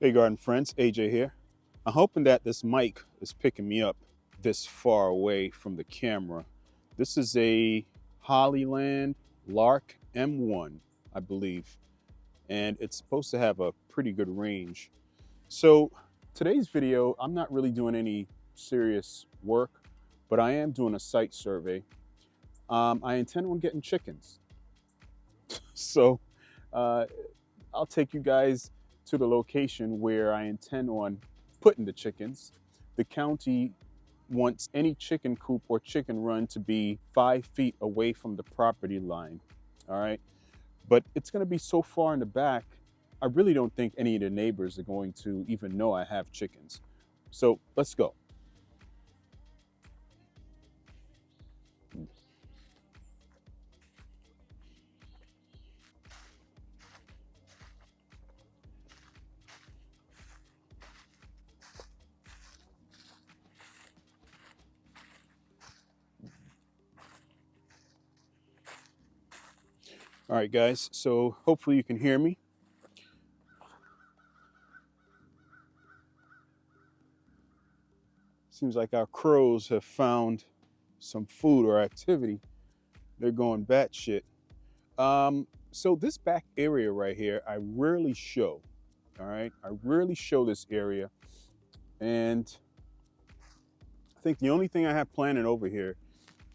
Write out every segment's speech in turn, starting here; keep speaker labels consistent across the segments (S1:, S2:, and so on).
S1: Hey garden friends, AJ here. I'm hoping that this mic is picking me up this far away from the camera. This is a Hollyland Lark M1, I believe, and it's supposed to have a pretty good range. So today's video, I'm not really doing any serious work, but I am doing a site survey. I intend on getting chickens. So uh, I'll take you guys to the location where I intend on putting the chickens. The county wants any chicken coop or chicken run to be 5 feet away from the property line. All right. But it's going to be so far in the back, I really don't think any of the neighbors are going to even know I have chickens. So let's go. All right, guys. So hopefully you can hear me. Seems like our crows have found some food or activity. They're going batshit. So this back area right here, I rarely show. All right, I rarely show this area, and I think the only thing I have planted over here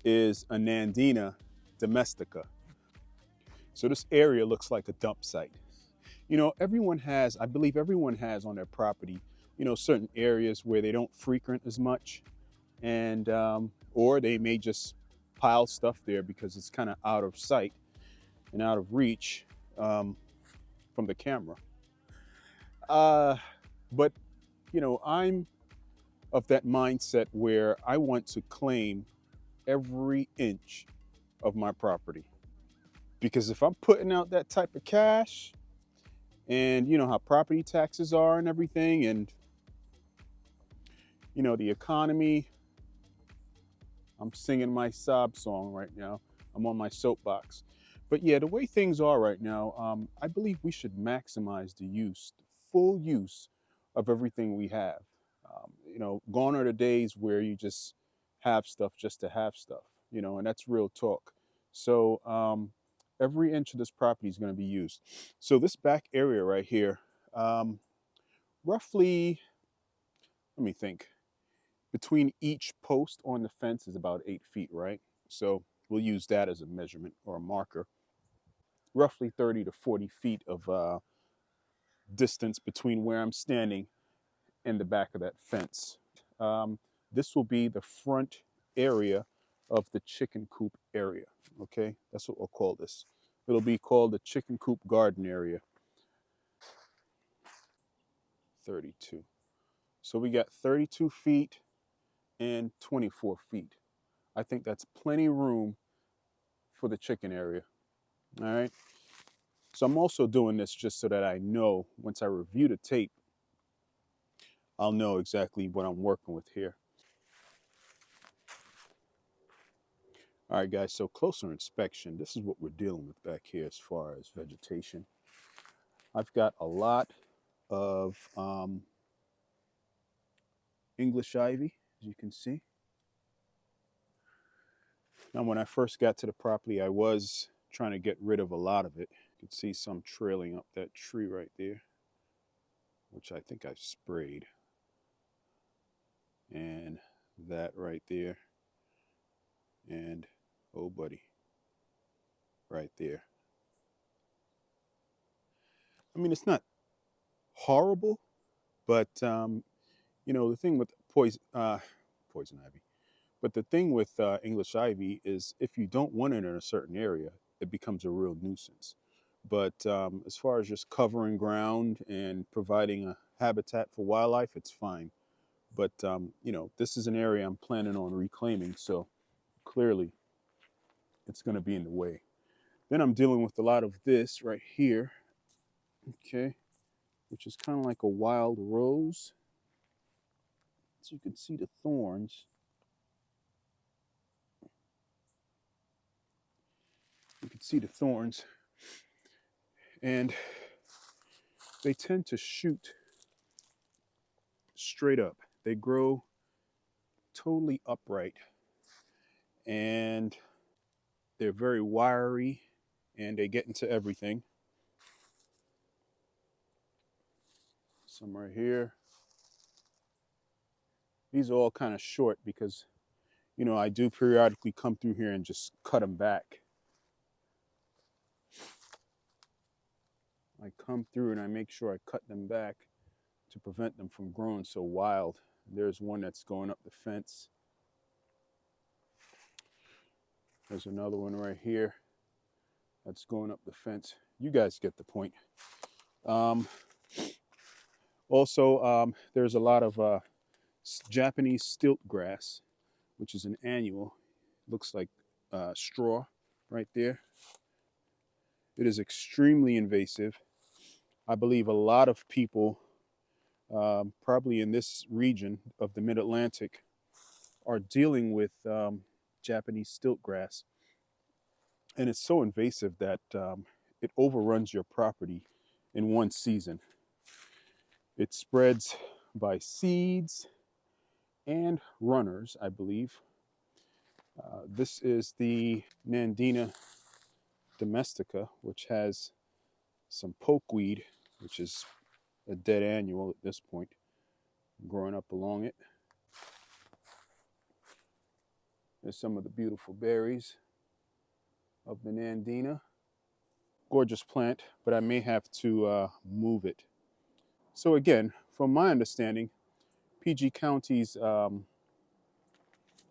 S1: is a Nandina domestica. So this area looks like a dump site. You know, everyone has, I believe everyone has on their property, you know, certain areas where they don't frequent as much, and or they may just pile stuff there because it's kind of out of sight and out of reach from the camera. But you know, I'm of that mindset where I want to claim every inch of my property. Because if I'm putting out that type of cash, and you know how property taxes are and everything, and you know, the economy, I'm singing my sob song right now. I'm on my soapbox. But yeah, the way things are right now, I believe we should maximize the use, the full use of everything we have. You know, gone are the days where you just have stuff just to have stuff, you know, and that's real talk. So every inch of this property is going to be used. So this back area right here, um, roughly, let me think, between each post on the fence is about 8 feet, right? So we'll use that as a measurement or a marker. Roughly 30 to 40 feet of distance between where I'm standing and the back of that fence. Um, this will be the front area of the chicken coop area. Okay, that's what we'll call this. It'll be called the chicken coop garden area. 32. So we got 32 feet and 24 feet. I think that's plenty room for the chicken area. All right. So I'm also doing this just so that I know once I review the tape, I'll know exactly what I'm working with here. All right, guys, so closer inspection, this is what we're dealing with back here as far as vegetation. I've got a lot of English ivy, as you can see. Now, when I first got to the property, I was trying to get rid of a lot of it. You can see some trailing up that tree right there, which I think I've sprayed. And that right there. And, oh, buddy, right there. I mean, it's not horrible, but you know, the thing with poison ivy, but the thing with English ivy is if you don't want it in a certain area, it becomes a real nuisance. But as far as just covering ground and providing a habitat for wildlife, it's fine. But you know, this is an area I'm planning on reclaiming, so clearly it's going to be in the way. Then I'm dealing with a lot of this right here, okay, which is kind of like a wild rose. So you can see the thorns. You can see the thorns. And they tend to shoot straight up. They grow totally upright, and they're very wiry, and they get into everything. Some right here. These are all kind of short because, you know, I do periodically come through here and just cut them back. I come through and I make sure I cut them back to prevent them from growing so wild. There's one that's going up the fence. There's another one right here that's going up the fence. You guys get the point. Also, there's a lot of Japanese stilt grass, which is an annual. Looks like straw right there. It is extremely invasive. I believe a lot of people, probably in this region of the Mid-Atlantic, are dealing with Japanese stilt grass. And it's so invasive that it overruns your property in one season. It spreads by seeds and runners, I believe. This is the Nandina domestica, which has some pokeweed, which is a dead annual at this point, growing up along it. There's some of the beautiful berries of the Nandina. Gorgeous plant, but I may have to move it. So again, from my understanding, PG County's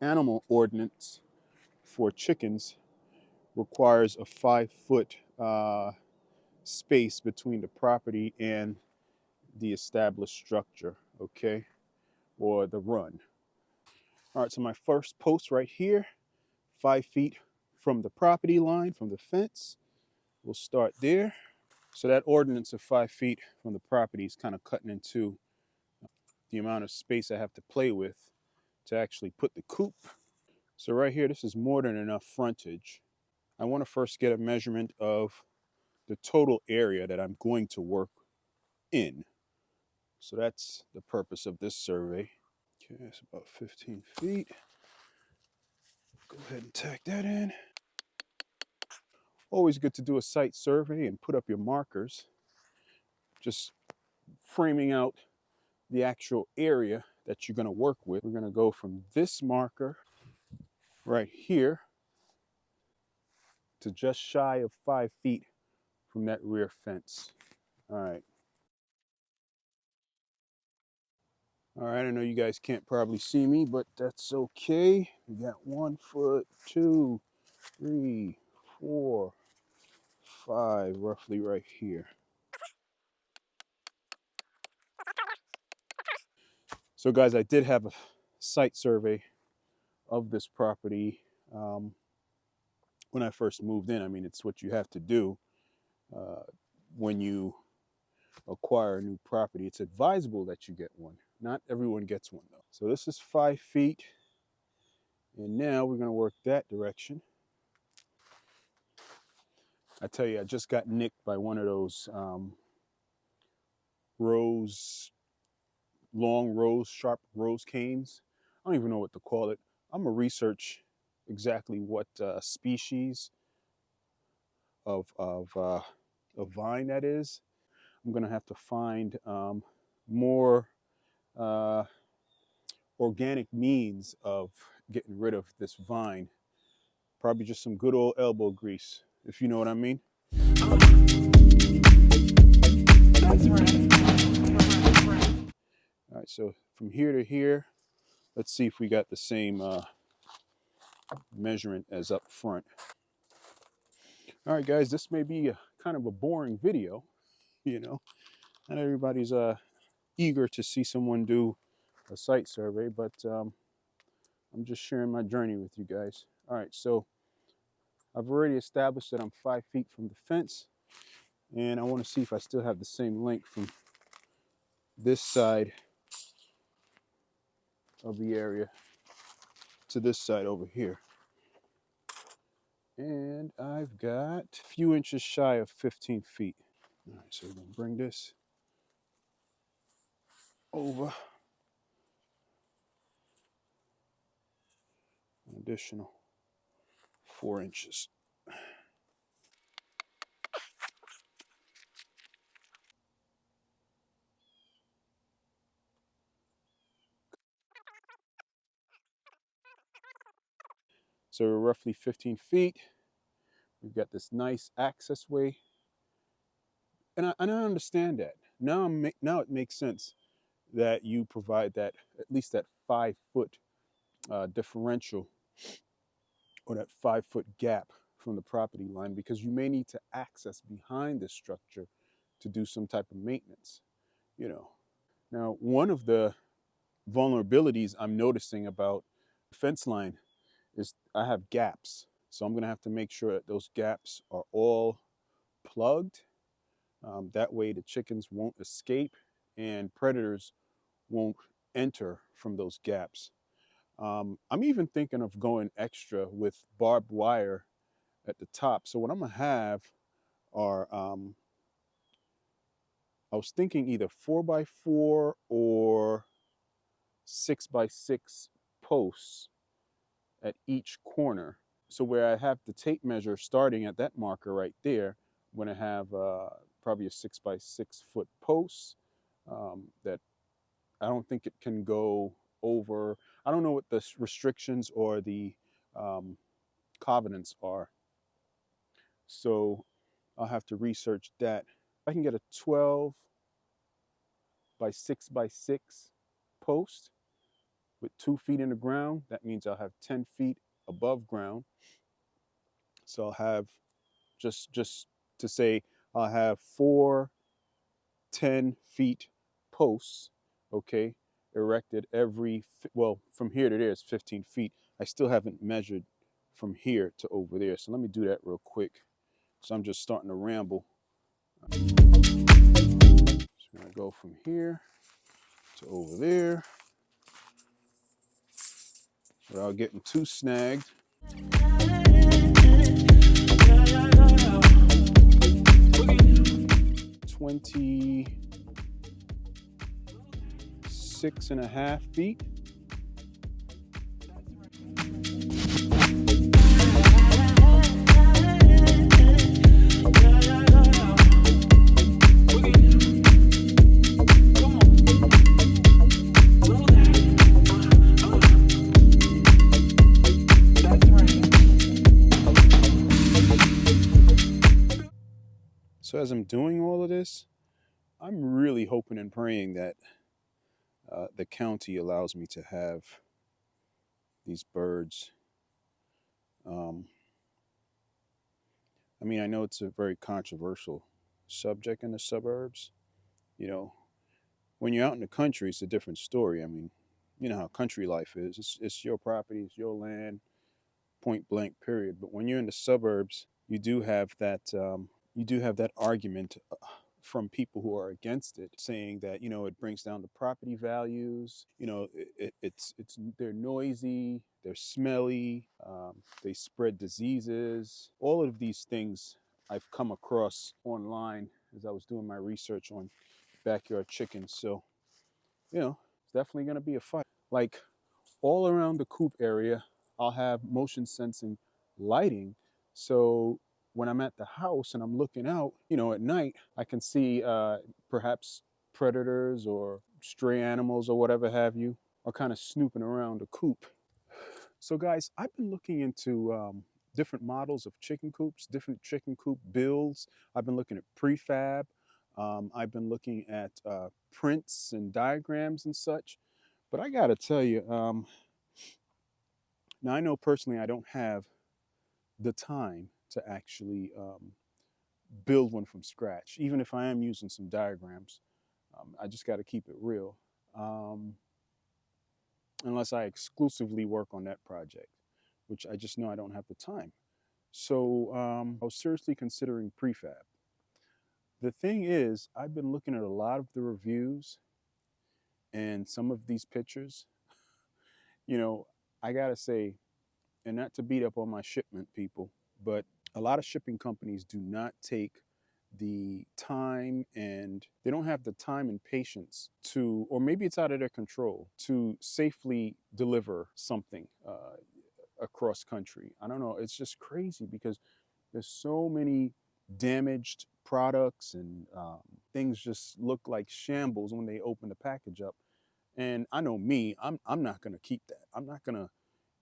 S1: animal ordinance for chickens requires a 5-foot space between the property and the established structure, okay, or the run. All right, so my first post right here, 5 feet from the property line, from the fence. We'll start there. So that ordinance of 5 feet from the property is kind of cutting into the amount of space I have to play with to actually put the coop. So right here, this is more than enough frontage. I want to first get a measurement of the total area that I'm going to work in. So that's the purpose of this survey. Okay, it's about 15 feet. Go ahead and tack that in. Always good to do a site survey and put up your markers. Just framing out the actual area that you're going to work with. We're going to go from this marker right here to just shy of 5 feet from that rear fence. All right. All right, I know you guys can't probably see me, but that's okay. We got 1 foot, 2, 3, 4, 5, roughly right here. So guys, I did have a site survey of this property when I first moved in. I mean, it's what you have to do when you acquire a new property. It's advisable that you get one. Not everyone gets one though. So this is 5 feet. And now we're going to work that direction. I tell you, I just got nicked by one of those sharp rose canes. I don't even know what to call it. I'm going to research exactly what species of vine that is. I'm going to have to find more organic means of getting rid of this vine. Probably just some good old elbow grease, if you know what I mean. That's right. All right, so from here to here, let's see if we got the same measurement as up front. All right, guys, this may be kind of a boring video, you know. Not everybody's eager to see someone do a site survey, but I'm just sharing my journey with you guys. All right, so I've already established that I'm 5 feet from the fence, and I want to see if I still have the same length from this side of the area to this side over here. And I've got a few inches shy of 15 feet. All right, so we're gonna bring this over additional 4 inches. So we're roughly 15 feet. We've got this nice access way. And I understand that. Now it makes sense that you provide that, at least that 5 foot differential, or that 5 foot gap from the property line, because you may need to access behind the structure to do some type of maintenance, you know. Now, one of the vulnerabilities I'm noticing about the fence line is I have gaps. So I'm going to have to make sure that those gaps are all plugged. That way the chickens won't escape and predators won't enter from those gaps. I'm even thinking of going extra with barbed wire at the top. So what I'm gonna have are, I was thinking either 4x4 or 6x6 posts at each corner. So where I have the tape measure starting at that marker right there, I'm gonna have probably a 6x6 foot post that I don't think it can go over. I don't know what the restrictions or the um, covenants are. So I'll have to research that. If I can get a 12x6x6 post with 2 feet in the ground, that means I'll have 10 feet above ground. So I'll have, just to say, I'll have 4 10 feet posts, okay, erected every, well, from here to there is 15 feet. I still haven't measured from here to over there. So let me do that real quick. So I'm just starting to ramble. Just gonna go from here to over there without getting too snagged. 26.5 feet. So as I'm doing all of this, I'm really hoping and praying that the county allows me to have these birds. I mean, I know it's a very controversial subject in the suburbs. You know, when you're out in the country, it's a different story. I mean, you know how country life is. It's your property, it's your land, point blank, period. But when you're in the suburbs, you do have that argument from people who are against it, saying that, you know, it brings down the property values. You know, it's they're noisy, they're smelly, they spread diseases. All of these things I've come across online as I was doing my research on backyard chickens. So, you know, it's definitely going to be a fight. Like, all around the coop area, I'll have motion sensing lighting. So when I'm at the house and I'm looking out, you know, at night, I can see perhaps predators or stray animals or whatever have you are kind of snooping around the coop. So, guys, I've been looking into different models of chicken coops, different chicken coop builds. I've been looking at prefab. I've been looking at prints and diagrams and such. But I got to tell you, now I know personally I don't have the time to actually build one from scratch, even if I am using some diagrams. I just got to keep it real. Um, Unless I exclusively work on that project, which I just know I don't have the time. So I was seriously considering prefab. The thing is, I've been looking at a lot of the reviews and some of these pictures. You know, I gotta say, and not to beat up on my shipment people, but a lot of shipping companies do not take the time, and they don't have the time and patience to, or maybe it's out of their control, to safely deliver something. across country. I don't know. It's just crazy because there's so many damaged products and things just look like shambles when they open the package up. And I know me, I'm not gonna keep that. I'm not gonna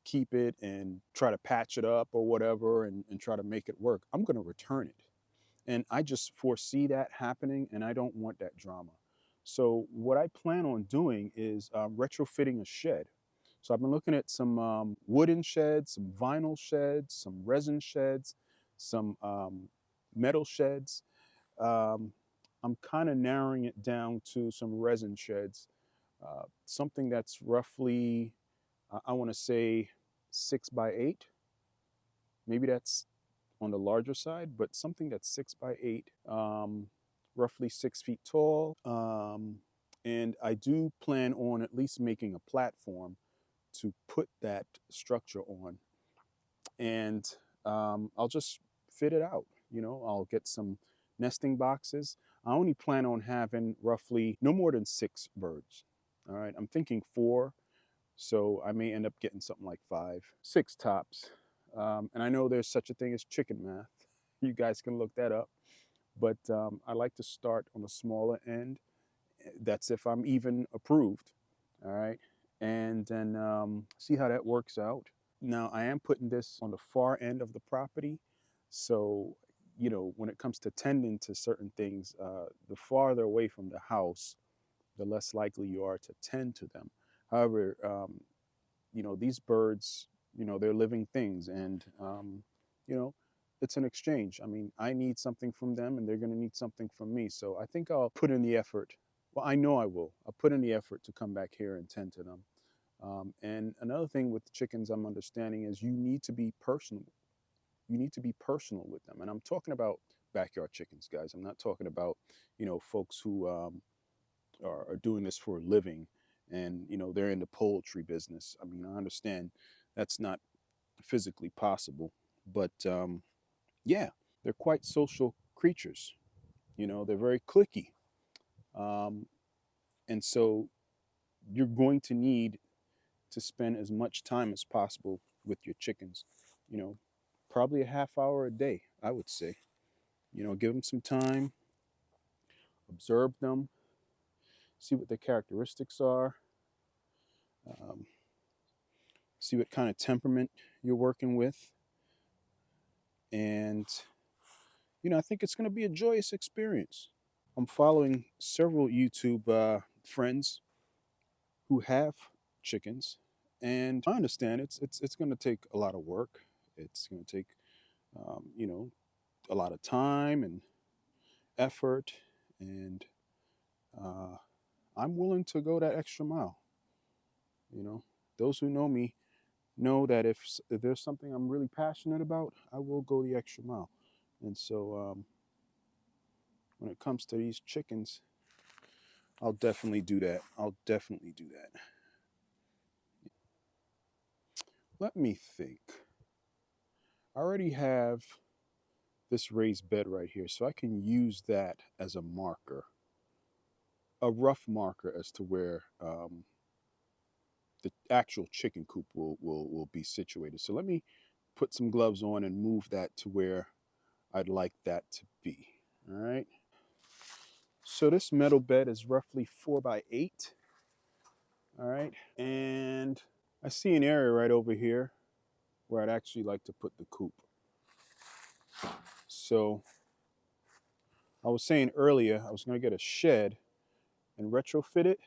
S1: keep it and try to patch it up or whatever and try to make it work. I'm gonna return it. And I just foresee that happening and I don't want that drama. So what I plan on doing is retrofitting a shed. So I've been looking at some wooden sheds, some vinyl sheds, some resin sheds, some metal sheds. Um, I'm kind of narrowing it down to some resin sheds, something that's roughly, I want to say 6 by 8. Maybe that's on the larger side, but something that's 6 by 8, roughly 6 feet tall. And I do plan on at least making a platform to put that structure on. And I'll just fit it out. I'll get some nesting boxes. I only plan on having roughly no more than 6 birds. All right, I'm thinking 4, so I may end up getting something like 5, 6 tops. And I know there's such a thing as chicken math. You guys can look that up. But I like to start on the smaller end. That's if I'm even approved. All right. And then see how that works out. Now, I am putting this on the far end of the property. So, when it comes to tending to certain things, the farther away from the house, the less likely you are to tend to them. However, these birds, they're living things, and you know, it's an exchange. I mean, I need something from them, and they're going to need something from me. So I think I'll put in the effort. Well, I know I will. I'll put in the effort to come back here and tend to them. And another thing with chickens, I'm understanding is you need to be personal. You need to be personal with them, and I'm talking about backyard chickens, guys. I'm not talking about folks who are doing this for a living, and they're in the poultry business. I mean, I understand that's not physically possible, but yeah, they're quite social creatures. They're very clicky, um, and so you're going to need to spend as much time as possible with your chickens. You know, Probably a half hour a day, I would say. Give them some time, observe them, see what their characteristics are, um, see what kind of temperament you're working with, and I think it's going to be a joyous experience. I'm following several YouTube friends who have chickens, and I understand it's going to take a lot of work. It's going to take you know a lot of time and effort, and uh, I'm willing to go that extra mile. Those who know me know that if there's something I'm really passionate about, I will go the extra mile. And so when it comes to these chickens, I'll definitely do that. I'll definitely do that. Let me think. I already have this raised bed right here, so I can use that as a marker, a rough marker as to where the actual chicken coop will be situated. So let me put some gloves on and move that to where I'd like that to be. All right. So this metal bed is roughly 4 by 8. All right. And I see an area right over here where I'd actually like to put the coop. So I was saying earlier, I was going to get a shed and retrofit it.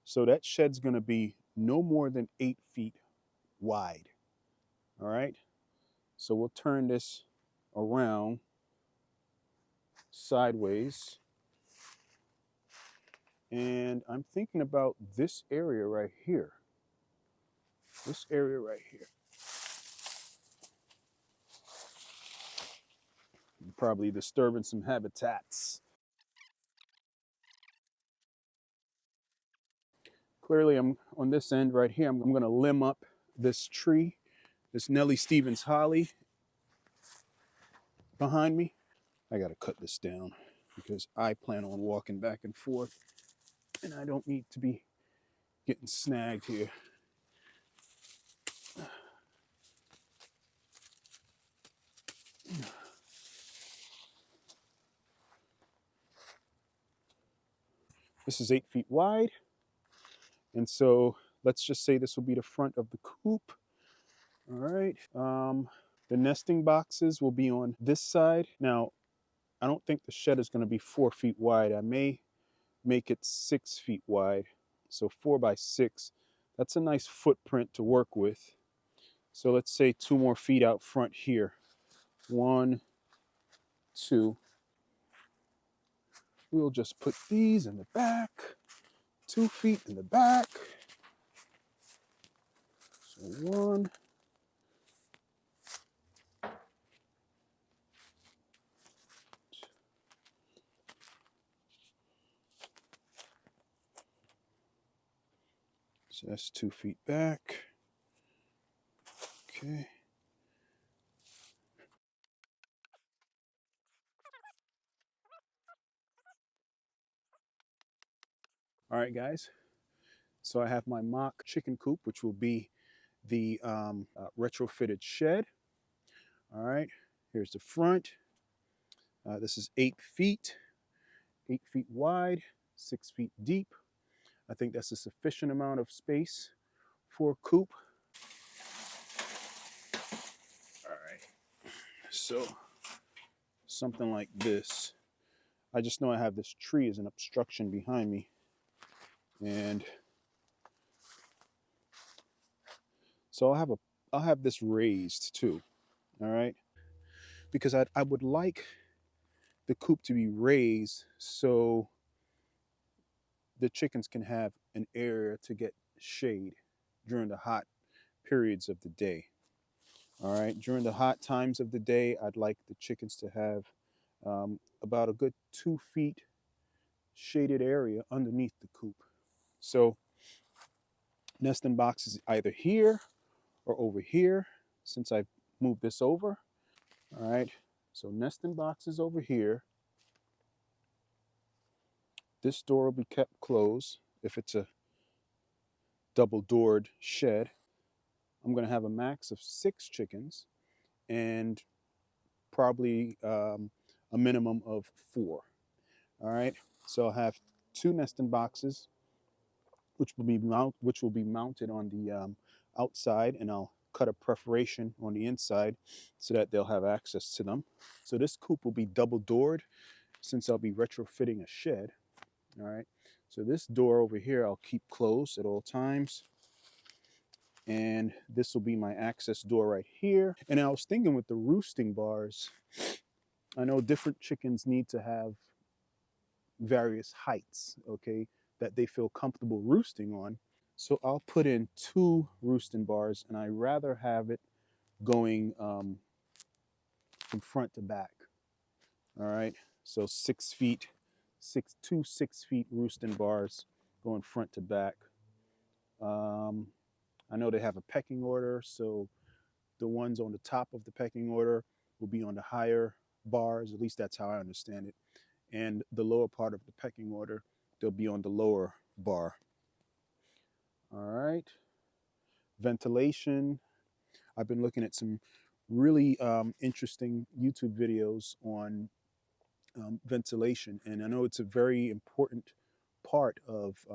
S1: So that shed's going to be no more than 8 feet wide. All right. So we'll turn this around sideways. And I'm thinking about this area right here. This area right here. Probably disturbing some habitats. Clearly, I'm on this end right here. I'm going to limb up this tree, this Nellie Stevens holly behind me. I got to cut this down because I plan on walking back and forth, and I don't need to be getting snagged here. This is 8 feet wide. And so let's just say this will be the front of the coop. All right. The nesting boxes will be on this side. Now, I don't think the shed is going to be 4 feet wide. I may make it 6 feet wide. So 4 by 6. That's a nice footprint to work with. So let's say 2 more feet out front here. 1, 2. We'll just put these in the back. 2 feet in the back. So 1. So that's 2 feet back. Okay. All right, guys. So I have my mock chicken coop, which will be the retrofitted shed. All right. Here's the front. This is 8 feet, 8 feet wide, 6 feet deep. I think that's a sufficient amount of space for a coop. All right. So something like this. I just know I have this tree as an obstruction behind me. And so I'll have this raised too. All right. Because I would like the coop to be raised so the chickens can have an area to get shade during the hot periods of the day. All right. During the hot times of the day, I'd like the chickens to have about a good 2 feet shaded area underneath the coop. So nesting boxes either here or over here, since I've moved this over. All right. So nesting boxes over here. This door will be kept closed if it's a double doored shed. I'm going to have a max of 6 chickens and probably a minimum of 4. All right. So I'll have 2 nesting boxes, which will be mounted on the outside, and I'll cut a perforation on the inside so that they'll have access to them. So this coop will be double doored since I'll be retrofitting a shed. All right. So this door over here I'll keep closed at all times. And this will be my access door right here. And I was thinking with the roosting bars, I know different chickens need to have various heights, okay, that they feel comfortable roosting on. So I'll put in 2 roosting bars, and I rather have it going from front to back. All right. So 6 feet, 6 feet roosting bars going front to back. I know they have a pecking order, so the ones on the top of the pecking order will be on the higher bars. At least that's how I understand it. And the lower part of the pecking order, they'll be on the lower bar. All right. Ventilation. I've been looking at some really interesting YouTube videos on ventilation, and I know it's a very important part of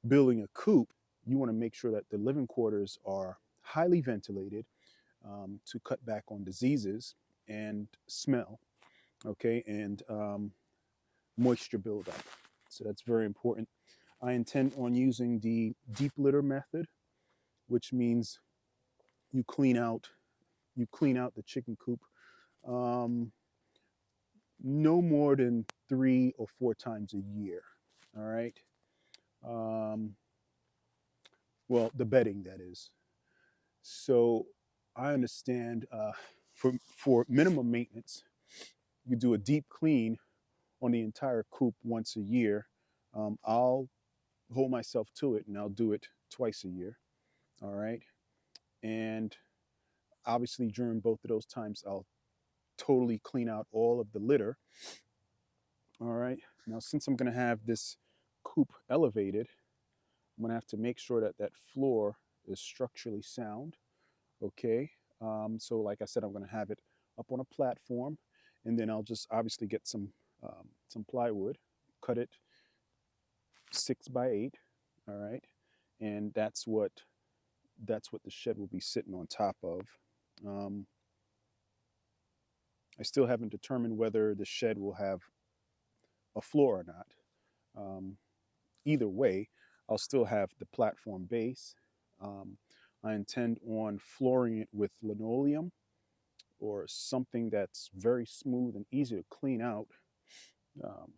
S1: building a coop. You want to make sure that the living quarters are highly ventilated to cut back on diseases and smell, okay, and moisture buildup. So that's very important. I intend on using the deep litter method, which means you clean out the chicken coop no more than 3 or 4 times a year. All right. Well, the bedding, that is. So I understand for minimum maintenance, you do a deep clean on the entire coop once a year. I'll hold myself to it, and I'll do it twice a year. All right. And obviously, during both of those times, I'll totally clean out all of the litter. All right. Now, since I'm going to have this coop elevated, I'm going to have to make sure that that floor is structurally sound. Okay. So, like I said, I'm going to have it up on a platform, and then I'll just obviously get some plywood, cut it 6 by 8. All right, and that's what the shed will be sitting on top of. Um, I still haven't determined whether the shed will have a floor or not. Um, Either way, I'll still have the platform base. Um, I intend on flooring it with linoleum or something that's very smooth and easy to clean out um,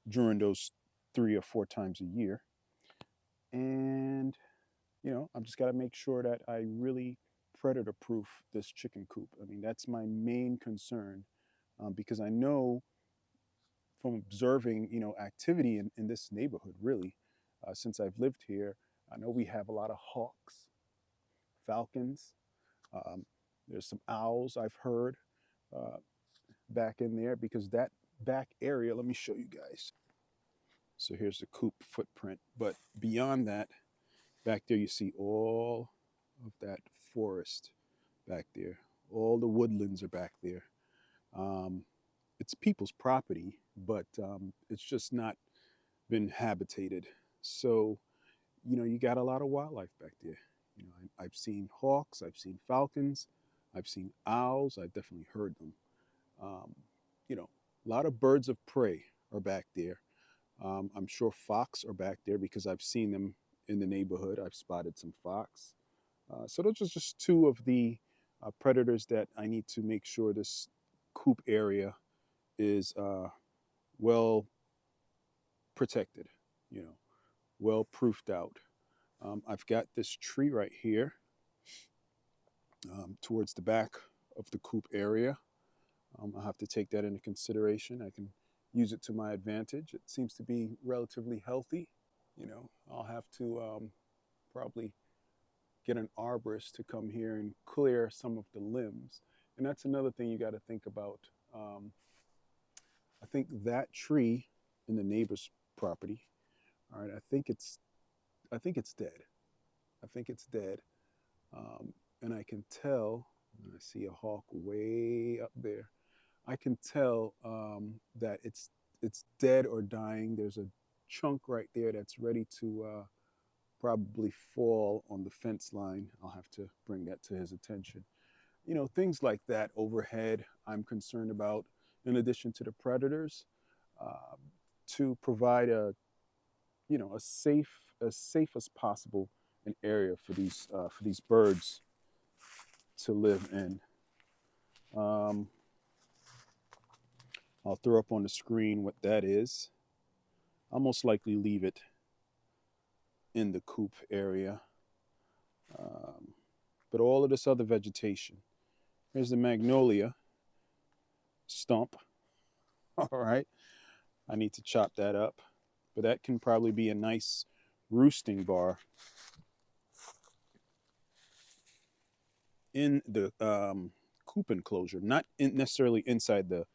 S1: during those 3 or 4 times a year. And, I've just got to make sure that I really predator proof this chicken coop. I mean, that's my main concern because I know from observing, activity in this neighborhood, really, since I've lived here, I know we have a lot of hawks, falcons. Um, there's some owls I've heard uh, back in there because that back area, let me show you guys. So here's the coop footprint. But beyond that, back there, you see all of that forest back there. All the woodlands are back there. Um, it's people's property, but it's just not been habitated. So, you got a lot of wildlife back there. I've seen hawks, I've seen falcons, I've seen owls, I've definitely heard them. Um, a lot of birds of prey are back there. I'm sure fox are back there because I've seen them in the neighborhood. I've spotted some fox. So those are just two of the predators that I need to make sure this coop area is well protected, you know, well proofed out. I've got this tree right here towards the back of the coop area. I'll have to take that into consideration. I can use it to my advantage. It seems to be relatively healthy. I'll have to probably get an arborist to come here and clear some of the limbs. And that's another thing you got to think about. I think that tree in the neighbor's property. All right, I think it's dead. I think it's dead, and I can tell. I see a hawk way up there. I can tell that it's dead or dying. There's a chunk right there that's ready to probably fall on the fence line. I'll have to bring that to his attention. Things like that overhead, I'm concerned about, in addition to the predators, uh, to provide a safe, as safe as possible, an area for these birds to live in. Um, I'll throw up on the screen what that is. I'll most likely leave it in the coop area. Um, but all of this other vegetation. Here's the magnolia stump. All right. I need to chop that up. But that can probably be a nice roosting bar in the coop enclosure, not necessarily inside the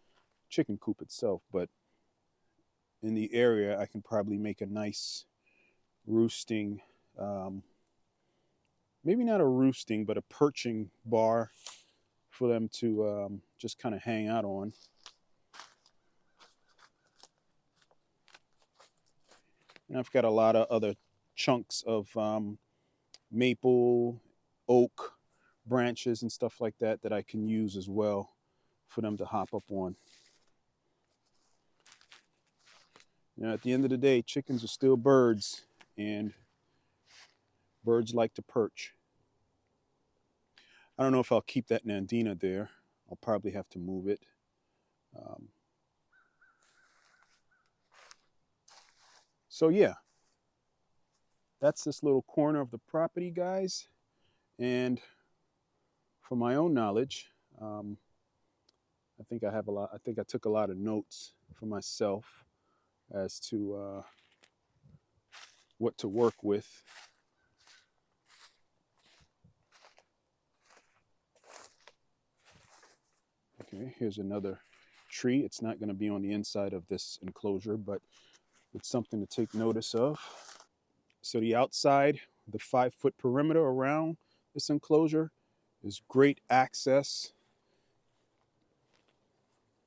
S1: chicken coop itself, but in the area, I can probably make a nice roosting, um, maybe not a roosting, but a perching bar for them to just kind of hang out on. And I've got a lot of other chunks of maple, oak branches and stuff like that that I can use as well for them to hop up on. At the end of the day, chickens are still birds, and birds like to perch. I don't know if I'll keep that Nandina there. I'll probably have to move it. Um, so yeah, that's this little corner of the property, guys. And for my own knowledge, I think I took a lot of notes for myself as to what to work with. Okay, here's another tree. It's not going to be on the inside of this enclosure, but it's something to take notice of. So the outside, the 5-foot perimeter around this enclosure is great access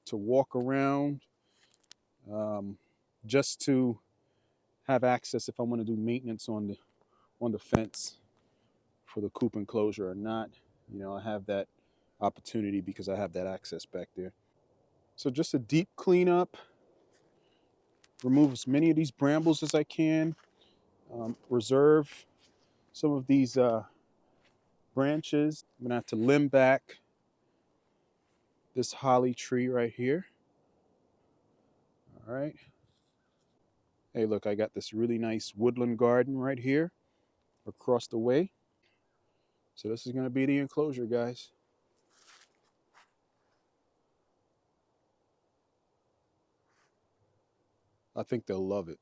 S1: to walk around, just to have access if I want to do maintenance on the fence for the coop enclosure or not. You know, I have that opportunity because I have that access back there. So just a deep cleanup, remove as many of these brambles as I can, reserve some of these branches. I'm gonna have to limb back this holly tree right here. All right. Hey, look, I got this really nice woodland garden right here across the way. So this is gonna be the enclosure, guys. I think they'll love it.